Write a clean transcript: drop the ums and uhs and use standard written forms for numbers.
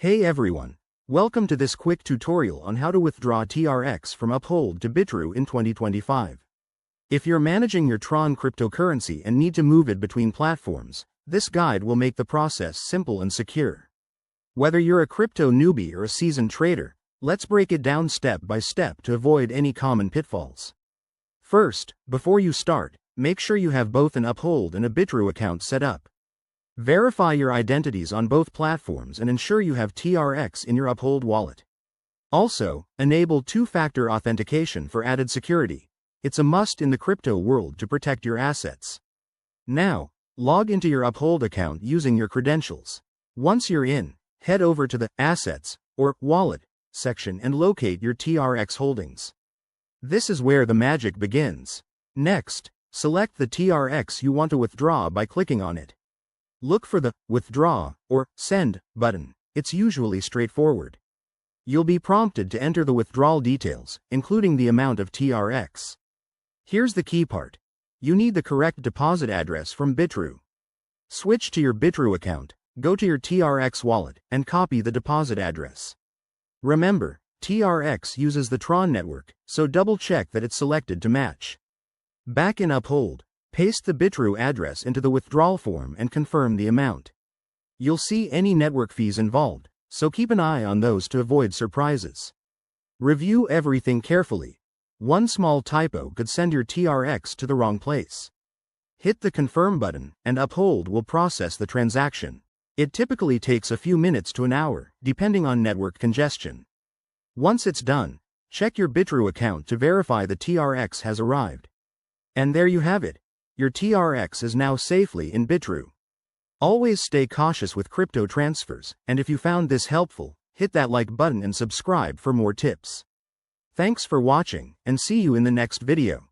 Hey everyone! Welcome to this quick tutorial on how to withdraw TRX from Uphold to Bitrue in 2025. If you're managing your Tron cryptocurrency and need to move it between platforms, this guide will make the process simple and secure. Whether you're a crypto newbie or a seasoned trader, let's break it down step by step to avoid any common pitfalls. First, before you start, make sure you have both an Uphold and a Bitrue account set up. Verify your identities on both platforms and ensure you have TRX in your Uphold wallet. Also, enable two-factor authentication for added security. It's a must in the crypto world to protect your assets. Now, log into your Uphold account using your credentials. Once you're in, head over to the Assets or Wallet section and locate your TRX holdings. This is where the magic begins. Next, select the TRX you want to withdraw by clicking on it. Look for the Withdraw or Send button. It's usually straightforward. You'll be prompted to enter the withdrawal details, including the amount of TRX. Here's the key part. You need the correct deposit address from Bitrue. Switch to your Bitrue account, go to your TRX wallet, and copy the deposit address. Remember, TRX uses the Tron network, so double-check that it's selected to match. Back in Uphold, paste the Bitrue address into the withdrawal form and confirm the amount. You'll see any network fees involved, so keep an eye on those to avoid surprises. Review everything carefully. One small typo could send your TRX to the wrong place. Hit the Confirm button, and Uphold will process the transaction. It typically takes a few minutes to an hour, depending on network congestion. Once it's done, check your Bitrue account to verify the TRX has arrived. And there you have it. Your TRX is now safely in Bitrue. Always stay cautious with crypto transfers, and if you found this helpful, hit that like button and subscribe for more tips. Thanks for watching, and see you in the next video.